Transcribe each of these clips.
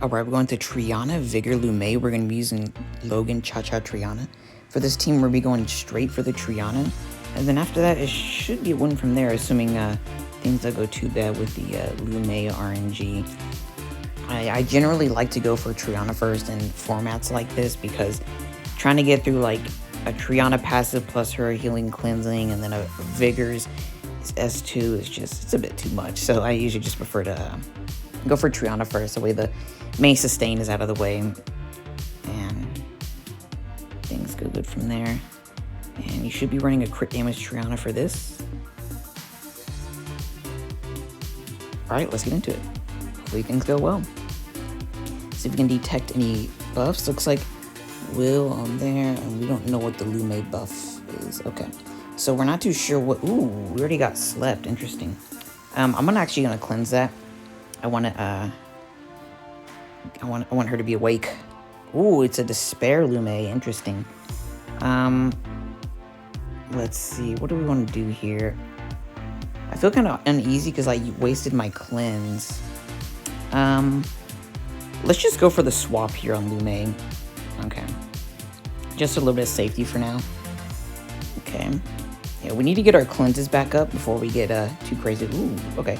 Alright, we're going to Triana, Vigor, Liu Mei. We're going to be using Logan, Cha-Cha, Triana. For this team, we're going to be going straight for the Triana. And then after that, it should be a win from there, assuming things don't go too bad with the Liu Mei RNG. I generally like to go for Triana first in formats like this, because trying to get through like a Triana passive plus her healing cleansing and then a Vigor's S2 is just, it's a bit too much. So I usually just prefer to go for Triana first, that way the main sustain is out of the way and things go good from there. And you should be running a crit damage Triana for this. Alright, let's get into it. Hopefully things go well. See if we can detect any buffs. Looks like Will on there, and we don't know what the Liu Mei buff is. Okay, so we're not too sure what. Ooh, we already got slept. Interesting. I'm actually gonna cleanse that. I want her to be awake. Ooh, it's a despair Liu Mei. Interesting. Let's see. What do we want to do here? I feel kind of uneasy because I wasted my cleanse. Let's just go for the swap here on Liu Mei. Okay. Just a little bit of safety for now. Okay. Yeah, we need to get our cleanses back up before we get too crazy. Ooh, okay.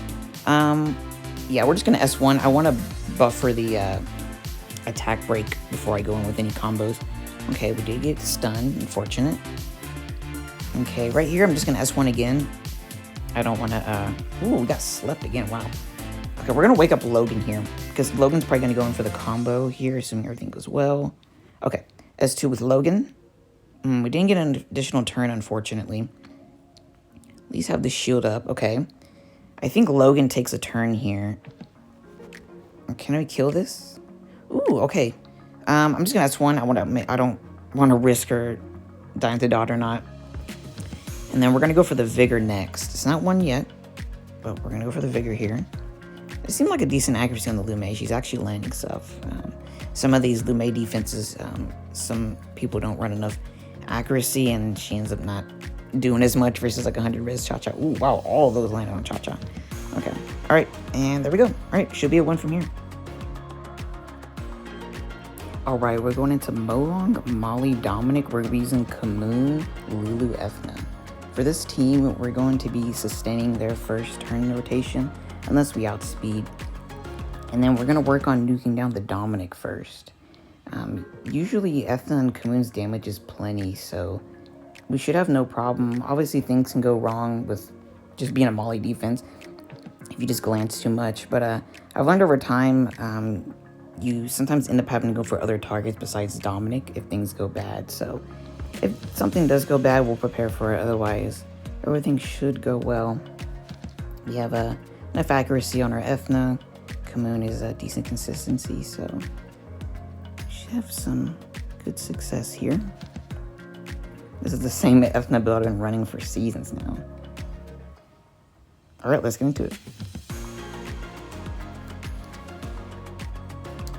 Yeah, we're just gonna S1. I want to buffer the attack break before I go in with any combos. Okay, we did get stunned. Unfortunate. Okay, right here, I'm just gonna S1 again. I don't want to, ooh, we got slept again, wow. Okay, we're gonna wake up Logan here, because Logan's probably gonna go in for the combo here, assuming everything goes well. Okay, S2 with Logan. We didn't get an additional turn, unfortunately. At least have the shield up, okay. I think Logan takes a turn here. Can I kill this? Ooh, okay. I'm just gonna S1. I don't want to risk her dying to dot or not. And then we're gonna go for the Vigor next. It's not one yet, but we're gonna go for the Vigor here. It seemed like a decent accuracy on the Liu Mei. She's actually landing stuff. Some of these Liu Mei defenses, some people don't run enough accuracy, and she ends up not doing as much versus like 100 res Cha-Cha. Ooh, wow, all of those landed on Cha-Cha. Okay, all right, and there we go. All right, should be a win from here. All right, we're going into Molong, Molly, Dominic. We're gonna be using Khmun, Lulu, Ethna. For this team, we're going to be sustaining their first turn rotation, unless we outspeed. And then we're going to work on nuking down the Dominic first. Usually, Ethna and Khmun's damage is plenty, so we should have no problem. Obviously, things can go wrong with just being a Molly defense if you just glance too much. But I've learned over time, you sometimes end up having to go for other targets besides Dominic if things go bad. So if something does go bad, we'll prepare for it. Otherwise, everything should go well. We have enough accuracy on our Ethna. Khmun is a decent consistency, so we should have some good success here. This is the same Ethna build I've been running for seasons now. Alright, let's get into it.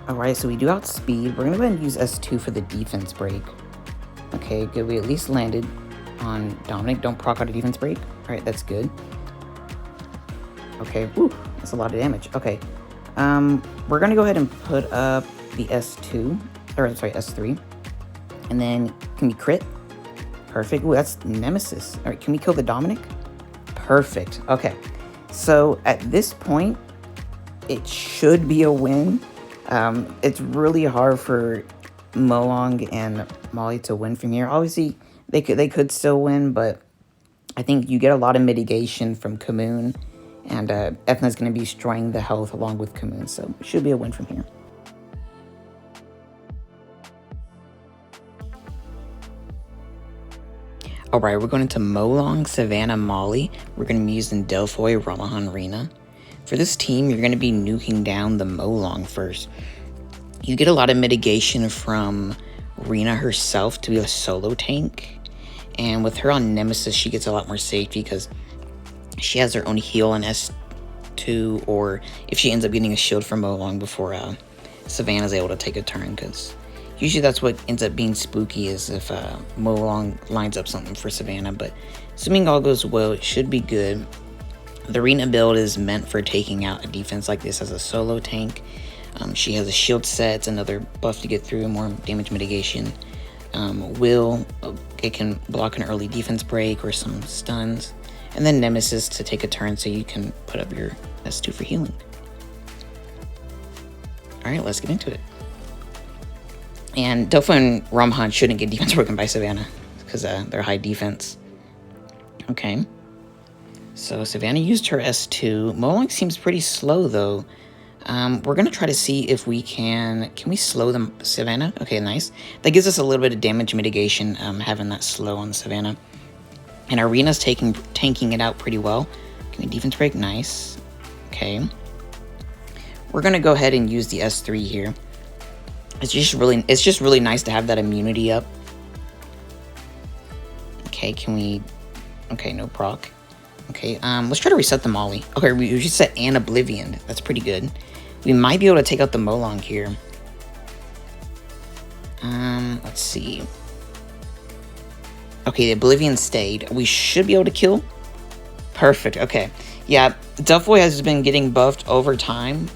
Alright, so we do outspeed. We're going to go ahead and use S2 for the defense break. Okay, good. We at least landed on Dominic. Don't proc out a defense break. Alright, that's good. Okay, whew, that's a lot of damage. Okay, we're gonna go ahead and put up the S2, or sorry, S3. And then, can we crit? Perfect. Ooh, that's Nemesis. Alright, can we kill the Dominic? Perfect. Okay, so at this point, it should be a win. It's really hard for Molong and Molly to win from here. Obviously, they could still win, but I think you get a lot of mitigation from Khmun, and Ethna's going to be destroying the health along with Khmun, so it should be a win from here. Alright, we're going into Molong, Savannah, Molly. We're going to be using Delphoy, Ramahan, Rina. For this team, you're going to be nuking down the Molong first. You get a lot of mitigation from Rina herself to be a solo tank. And with her on Nemesis, she gets a lot more safety because she has her own heal on S2, or if she ends up getting a shield from Molong before Savannah's able to take a turn, because usually that's what ends up being spooky, is if Molong lines up something for Savannah. But assuming all goes well, it should be good. The Rina build is meant for taking out a defense like this as a solo tank. She has a shield set, it's another buff to get through, more damage mitigation. Will, it can block an early defense break or some stuns. And then Nemesis to take a turn so you can put up your S2 for healing. Alright, let's get into it. And Delphi and Ramhan shouldn't get defense broken by Savannah because they're high defense. Okay. So Savannah used her S2. Momo seems pretty slow though. We're going to try to see if we can we slow them, Savannah? Okay, nice. That gives us a little bit of damage mitigation, having that slow on Savannah. And Arena's tanking it out pretty well. Can we defense break? Nice. Okay. We're going to go ahead and use the S3 here. It's just really nice to have that immunity up. Okay, can we... Okay, no proc. Okay, let's try to reset the Molly. Okay, we just set an Oblivion. That's pretty good. We might be able to take out the Molong here. Let's see. Okay, the Oblivion stayed. We should be able to kill. Perfect, okay. Yeah, Delphi has been getting buffed over time.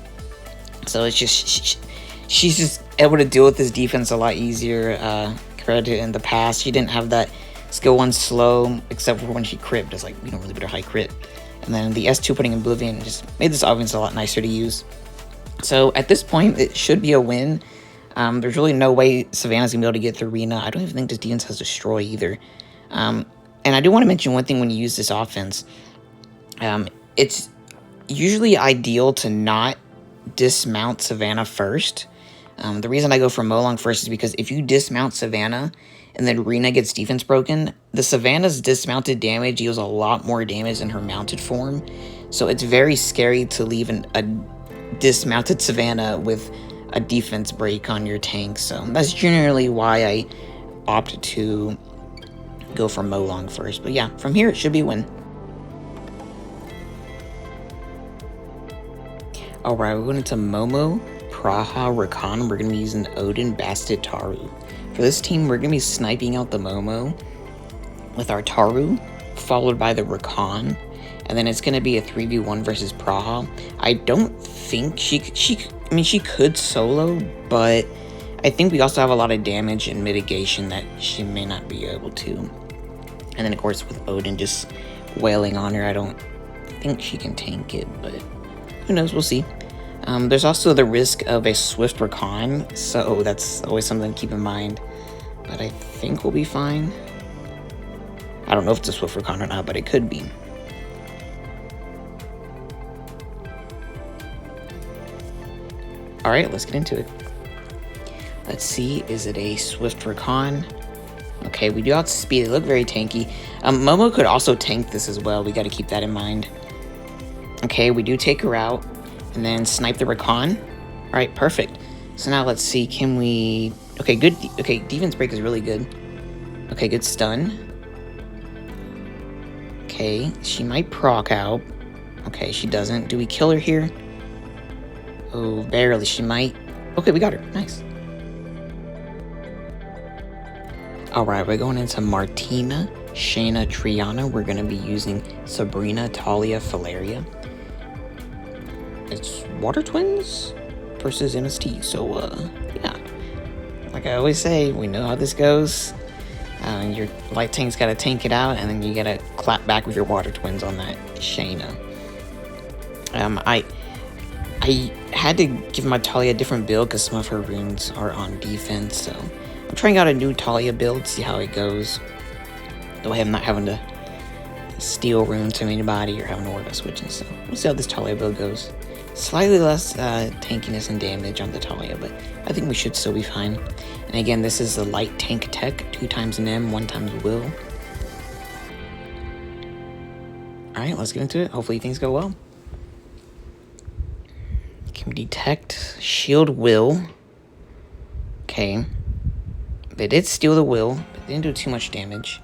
So it's just... She's just able to deal with this defense a lot easier compared to in the past. She didn't have that skill 1 slow, except for when she crit. It's like, we don't really beat her high crit. And then the S2 putting Oblivion just made this offense a lot nicer to use. So at this point, it should be a win. There's really no way Savannah's going to be able to get through Arena. I don't even think this defense has Destroy either. And I do want to mention one thing when you use this offense. It's usually ideal to not dismount Savannah first. The reason I go for Molong first is because if you dismount Savannah and then Rena gets defense broken, the Savannah's dismounted damage deals a lot more damage than her mounted form. So it's very scary to leave a dismounted Savannah with a defense break on your tank. So that's generally why I opt to go for Molong first. But yeah, from here it should be a win. Alright, we're going into Momo, Praha, Rakan. We're going to be using Odin, Bastet, Taru. For this team, we're going to be sniping out the Momo with our Taru, followed by the Rakan. And then it's going to be a 3v1 versus Praha. I don't think she could solo, but I think we also have a lot of damage and mitigation that she may not be able to. And then, of course, with Odin just wailing on her, I don't think she can tank it, but who knows, we'll see. There's also the risk of a swift Rakan, so that's always something to keep in mind. But I think we'll be fine. I don't know if it's a swift Rakan or not, but it could be. Alright, let's get into it. Let's see, is it a swift Rakan? Okay, we do outspeed. They look very tanky. Momo could also tank this as well. We got to keep that in mind. Okay, we do take her out. And then snipe the Rakan. Alright, perfect. So now let's see, can we... Okay, good. Okay, defense break is really good. Okay, good stun. Okay, she might proc out. Okay, she doesn't. Do we kill her here? Oh, barely. She might. Okay, we got her. Nice. Alright, we're going into Martina, Shaina, Triana. We're going to be using Sabrina, Talia, Valeria. It's Water Twins versus MST, so yeah, like I always say, we know how this goes. Your light tank's got to tank it out, and then you gotta clap back with your Water Twins on that Shaina. I had to give my Talia a different build because some of her runes are on defense, so I'm trying out a new Talia build, see how it goes. That way I'm not having to steal runes from anybody or having to worry about switching, so we'll see how this Talia build goes. Slightly less tankiness and damage on the Talia, but I think we should still be fine. And again, this is the light tank tech, 2 times an M, 1 times will. Alright, let's get into it. Hopefully things go well. Can we detect shield will? Okay. They did steal the will, but they didn't do too much damage.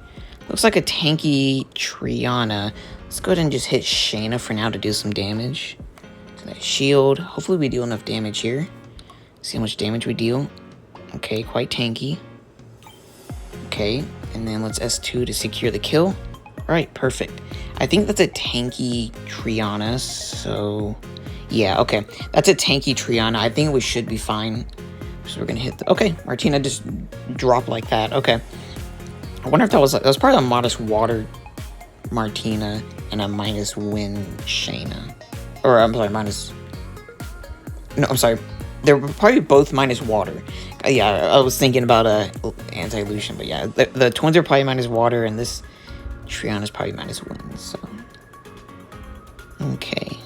Looks like a tanky Triana. Let's go ahead and just hit Shaina for now to do some damage. That shield. Hopefully we deal enough damage here. See how much damage we deal. Okay, quite tanky. Okay, and then let's S2 to secure the kill. Alright, perfect. I think that's a tanky Triana, so Yeah, okay. That's a tanky Triana. I think we should be fine. So we're gonna hit the... Okay, Martina just dropped like that. Okay. I wonder if that was probably a modest water Martina and a minus wind Shaina. Or, I'm sorry, minus... No, I'm sorry. They were probably both minus water. Yeah, I was thinking about anti-Lushen, but yeah, the twins are probably minus water, and this Triana is probably minus wind, so... Okay.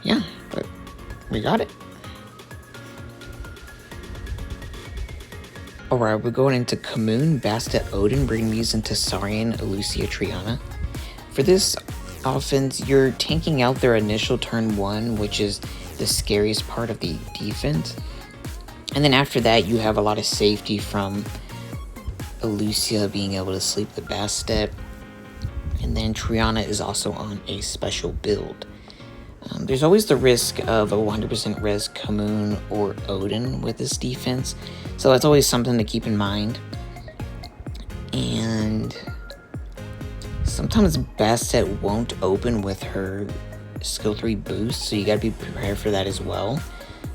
Yeah, but we got it. Alright, we're going into Khmun, Bastet, Odin. We're going to be using Tessarian, Elucia, Triana. For this offense, you're tanking out their initial turn 1, which is the scariest part of the defense. And then after that, you have a lot of safety from Elucia being able to sleep the Bastet. And then Triana is also on a special build. There's always the risk of a 100% res Khmun or Odin with this defense, so that's always something to keep in mind. And sometimes Bastet won't open with her skill 3 boost, so you gotta be prepared for that as well.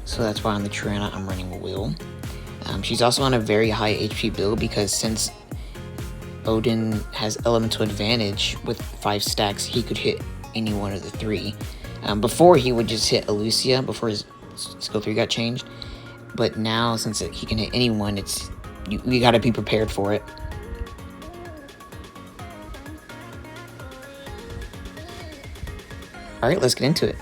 So that's why on the Triana I'm running Will. She's also on a very high HP build because since Odin has elemental advantage with 5 stacks, he could hit any one of the 3. Before, he would just hit Elucia before his skill 3 got changed. But now, since he can hit anyone, you gotta be prepared for it. Alright, let's get into it.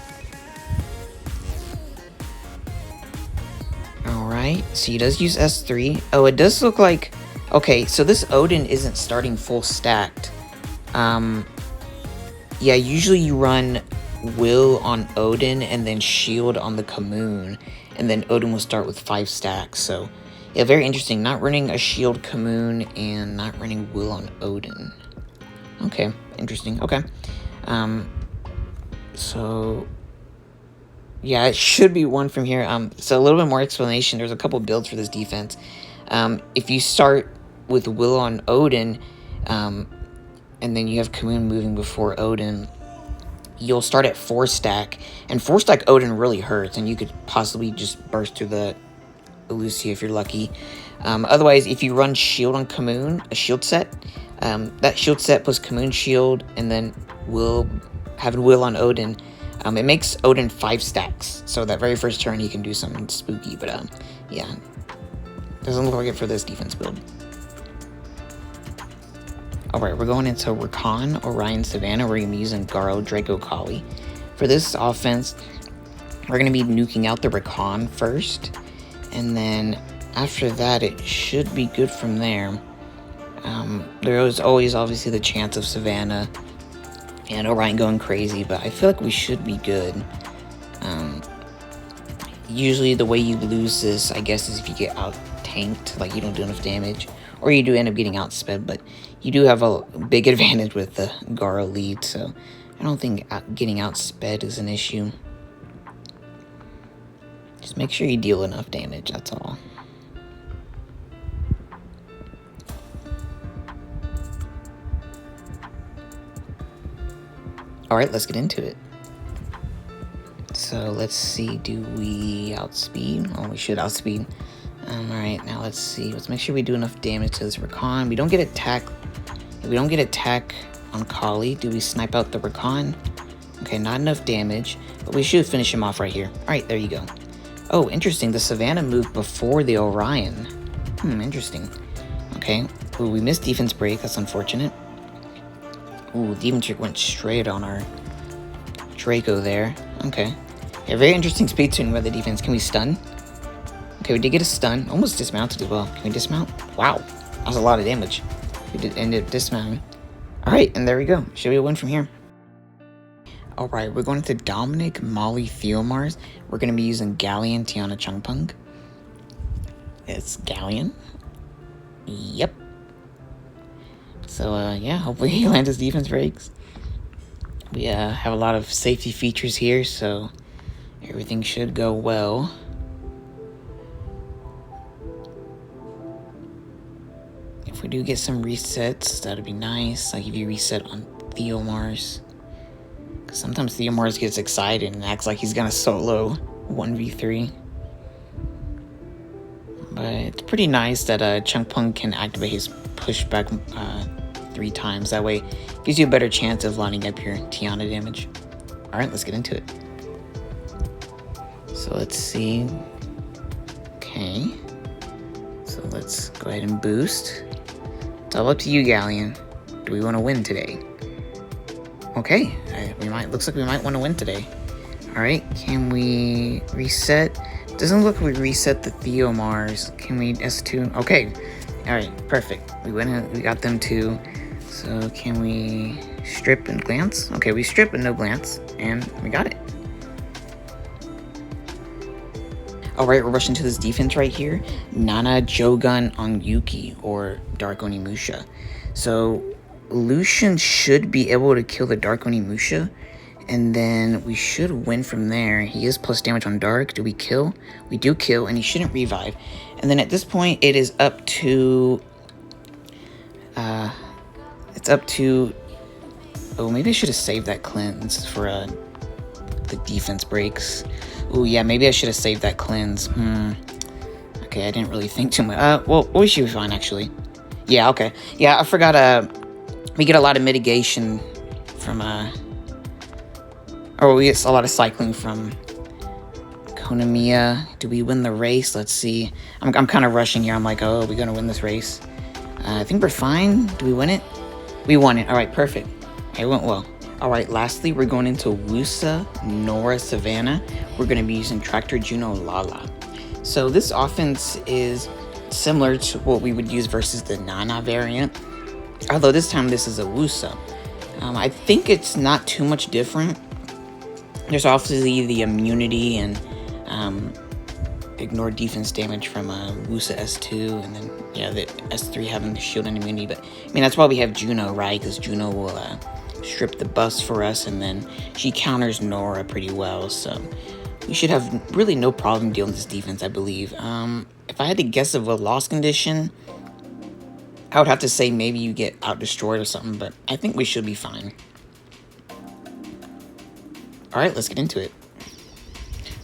Alright, so he does use S3. Oh, it does look like... Okay, so this Odin isn't starting full stacked. Yeah, usually you run Will on Odin and then Shield on the Khmun, and then Odin will start with 5 stacks. So yeah, very interesting. Not running a Shield Khmun and not running Will on Odin. Okay, interesting. Okay. So yeah, it should be 1 from here. So a little bit more explanation. There's a couple builds for this defense. If you start with Will on Odin, and then you have Khmun moving before Odin, you'll start at 4 stack, and 4 stack Odin really hurts, and you could possibly just burst through the Elucia if you're lucky. Otherwise, if you run Shield on Khmun, a shield set, that shield set plus Khmun shield, and then having Will on Odin, it makes Odin 5 stacks, so that very first turn he can do something spooky, but yeah, doesn't look like it for this defense build. Alright, we're going into Rakan, Orion, Savannah. We're going to be using Garo, Draco, Kali. For this offense, we're going to be nuking out the Rakan first, and then after that, it should be good from there. There is always obviously the chance of Savannah and Orion going crazy, but I feel like we should be good. Usually the way you lose this, I guess, is if you get out-tanked, like you don't do enough damage, or you do end up getting outsped, but you do have a big advantage with the Garo lead, so I don't think getting outsped is an issue. Just make sure you deal enough damage, that's all. Alright, let's get into it. So let's see, do we outspeed? Oh, we should outspeed. Alright, now let's see. Let's make sure we do enough damage to this Rakan. We don't get attack. If we don't get attack on Kali, do we snipe out the Rakan? Okay, not enough damage, but we should finish him off right here. Alright, there you go. Oh, interesting. The Savannah moved before the Orion. Interesting. Okay. Ooh, we missed defense break. That's unfortunate. Ooh, defense break went straight on our Draco there. Okay. Yeah, very interesting speed tune by the defense. Can we stun? Okay, we did get a stun. Almost dismounted as well. Can we dismount? Wow. That was a lot of damage. We did end up dismounting. Alright, and there we go. Should be a win from here. Alright, we're going to Dominic, Molly, Theomars. We're going to be using Galleon, Tiana, Chungpung. It's Galleon. Yep. So, yeah, hopefully he lands his defense breaks. We have a lot of safety features here, so everything should go well. If we do get some resets, that'd be nice. Like if you reset on Theomars. Sometimes Theomars gets excited and acts like he's gonna solo 1v3. But it's pretty nice that Chungpung can activate his pushback 3 times. That way, gives you a better chance of lining up your Triana damage. Alright, let's get into it. So let's see. Okay. So let's go ahead and boost. It's all up to you, Galleon. Do we want to win today? Okay, looks like we might want to win today. Alright, can we reset? Doesn't look like we reset the Theomars. Can we S2? Okay. Alright, perfect. We got them too. So can we strip and glance? Okay, we strip and no glance. And we got it. Alright, we're rushing to this defense right here. Nana, Jeogun, Ongyouki, or Dark Onimusha. So Lushen should be able to kill the Dark Onimusha, and then we should win from there. He is plus damage on Dark. Do we kill? We do kill, and he shouldn't revive. And then at this point, it is up to... Oh, maybe I should have saved that cleanse for the defense breaks. Oh, yeah, maybe I should have saved that cleanse. Okay, I didn't really think too much. Well, we should be fine, actually. Yeah, okay. Yeah, I forgot, we get a lot of mitigation from, or we get a lot of cycling from Konamiya. Do we win the race? Let's see. I'm kind of rushing here. I'm like, oh, are we gonna win this race? I think we're fine. Do we win it? We won it. All right, perfect. It went well. All right, lastly, we're going into Woosa, Nora, Savannah. We're going to be using Tractor Juno Lala. So this offense is similar to what we would use versus the Nana variant, although this time this is a Woosa. I think it's not too much different. There's obviously the immunity and ignore defense damage from Woosa S2, and then yeah, the S3 having the shield and immunity. But I mean, that's why we have Juno, right? Because Juno will strip the buffs for us, and then she counters Nora pretty well, so we should have really no problem dealing with this defense, I believe. If I had to guess of a loss condition, I would have to say maybe you get out-destroyed or something, but I think we should be fine. Alright, let's get into it.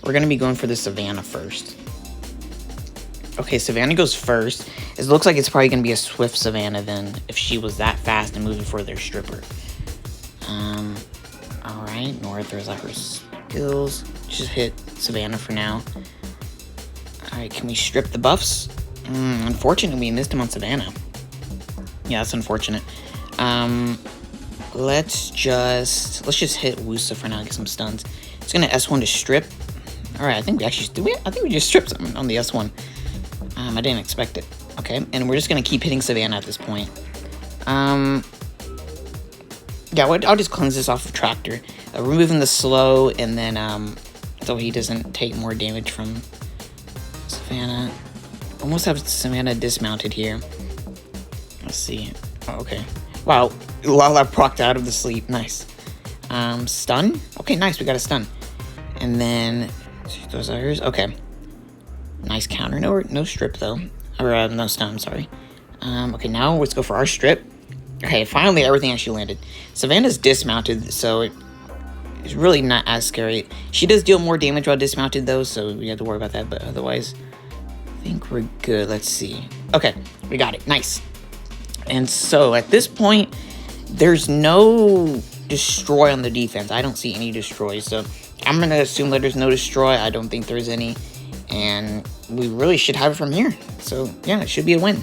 We're going to be going for the Savannah first. Okay, Savannah goes first. It looks like it's probably going to be a swift Savannah then, if she was that fast and moving for their stripper. Alright, Nora throws out her skills. Just hit Savannah for now. Alright, can we strip the buffs? Unfortunately, we missed him on Savannah. Yeah, that's unfortunate. Let's just hit Woosa for now, get some stuns. It's gonna S1 to strip. Alright, I think we actually I think we just stripped something on the S1. I didn't expect it. Okay, and we're just gonna keep hitting Savannah at this point. Yeah, I'll just cleanse this off of Tractor. Removing the slow, and then, so he doesn't take more damage from Savannah. Almost have Savannah dismounted here. Let's see. Oh, okay. Wow, Lala procced out of the sleep. Nice. Stun? Okay, nice, we got a stun. And then, those are hers. Okay. Nice counter. No strip, though. Or, no stun, sorry. Okay, now let's go for our strip. Okay, finally everything actually landed. Savannah's dismounted, so it's really not as scary. She does deal more damage while dismounted, though, so we have to worry about that, but otherwise, I think we're good. Let's see. Okay, we got it. Nice. And so, at this point, there's no destroy on the defense. I don't see any destroys, so I'm going to assume that there's no destroy. I don't think there's any, and we really should have it from here. So, yeah, it should be a win.